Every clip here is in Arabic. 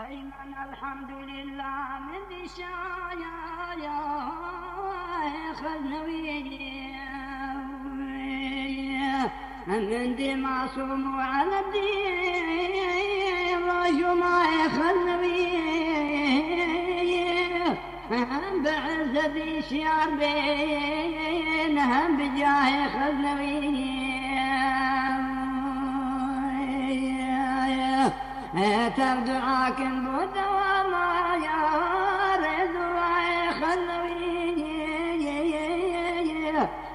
أيمن الحمد لله من ذي الشايا خذنوي من ذي معصوم على الدين رجو ما يخذنوي بعز ذي شيار بينهم بجاه خذنوي تبدعاك بدوام يا رد خلوي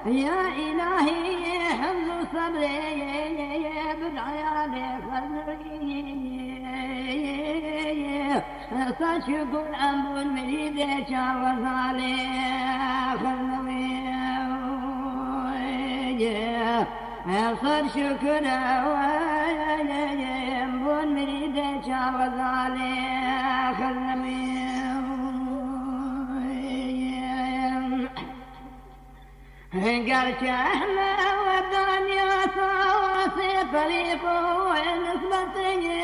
يا إلهي حفظ صبري بدعيالي خلوي تشكر أمر المريد شاوز عليه خلوي صر شكر بون مريد شاوز عليه خلوي قرش أحمى والدنيا صوصي طريقه ونسبتي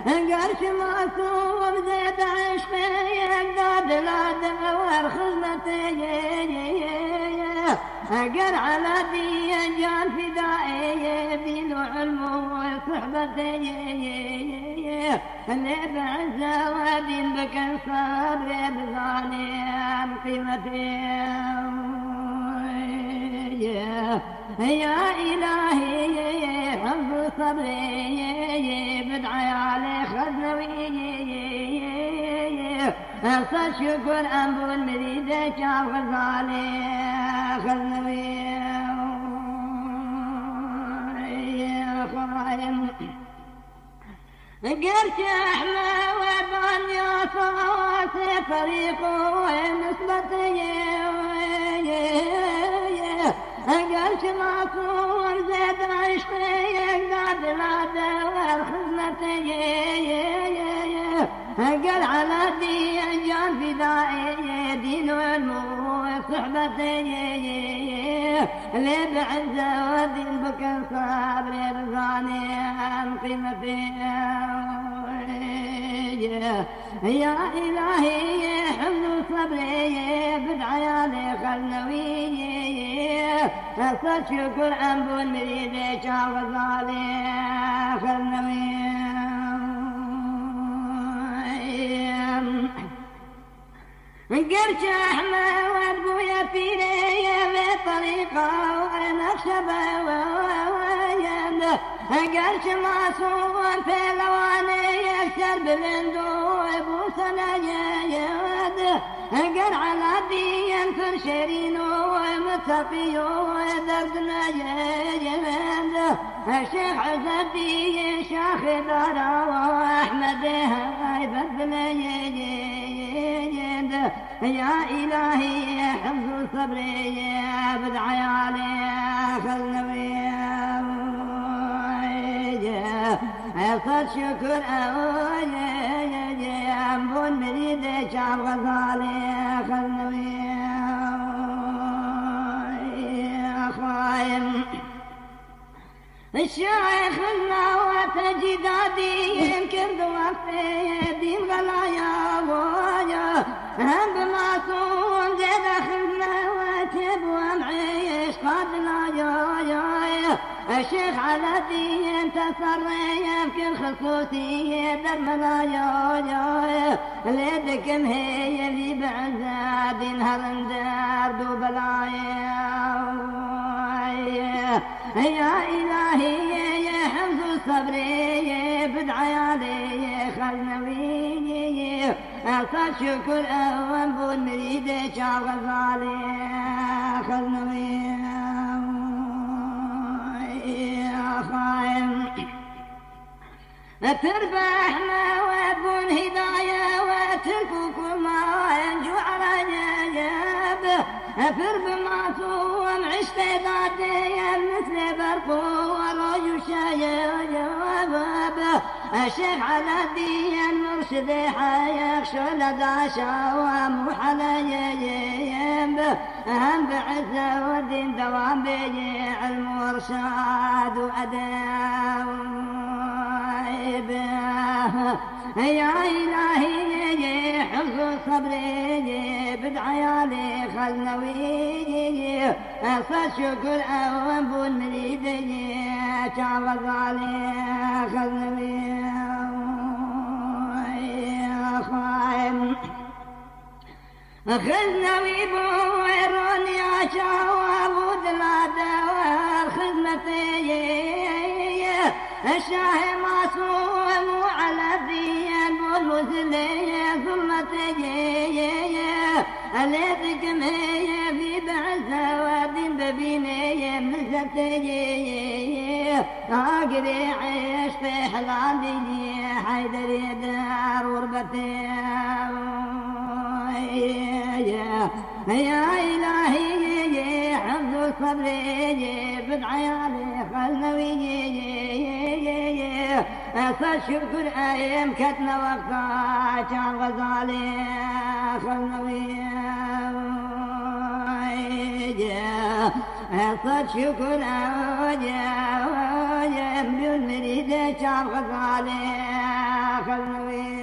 قرش معصوم زيد عشقي يقدر لا دور خدمتي أقر على دين جان فدائي دين وعلم وصحبتي اللي بعزة ودين بك الصبر بظالم قيمتي يا إلهي حفظ صبري بدعي علي خذنوي أصل شكر أنبو المريد شاف غزالي خذنوي خايم قرش أحلى ودنيا صوتي طريقه ونسبتي قرش معصوم زيد عشقي يقعد لا دور خدمتي قال على دين جان فدائي دين والمو صحبتي اللي بعزة ودين بك الصبر رضاني عن قيمتي يا إلهي حفظ صبري بدعيالي خلوي أصل شكر أنبو المريد شاوز عليه خلوي قرش أحمى وابويا فيني بطريقة ونخشبه وينده قرش معصوم في لواني يكسر بلندو بوسنا يده قر على دين فرشرين ومتقي ودردنا يده الشيخ عز الدين شاخ دارا وأحمد هايبتنا يا إلهي حفظ صبري بدعي عليه خلوي صد شكر أنبون مريد شعب غزالي خلوي خايم الشيخ النوات جدادي يمكن دوافي دين غلايا بويا هم بمعصوم زيد أخذنا واتب ومعيش قادنا يا الشيخ على دين تصري يمكن خصوصي درمنا يا ليدكم هي اللي بعزة دين هرندار دوبلايا يا إلهي يا حفظ صبري بدعي علي خلنوي أصل شكر أنبو المريد شاف غزالي خلنوي خايم تربحنا وابون هداية وتركوا كل ما ينجو على جابه فرب معصوم عشت ذاتي مثل برق ورجو شايب الشيخ على الدين مرشد حيخشى لدى شاوام وحليب أهم بعزة والدين دوام بيجي علم ورشاد وأدب به يا إلهي حفظ صبري بدعيالي خلنوي أصل شكر أبو المريد تعوض علي خلنوي خذنوي بويروني عشاوى بودلادة خدمتي الشاه معصوم على الدين والمسلي ظلمتي أليتكم هي في بعثة ودين ببيني ملتي أقري عيش في حلالي حيدري دار وربتي يا إلهي حفظ صبري بدعيالي خلنوي أصل شكر أيام كتنا وقتا كان غزالي خلنوي أصل شكر أيام بالمريد كان غزالي خلنوي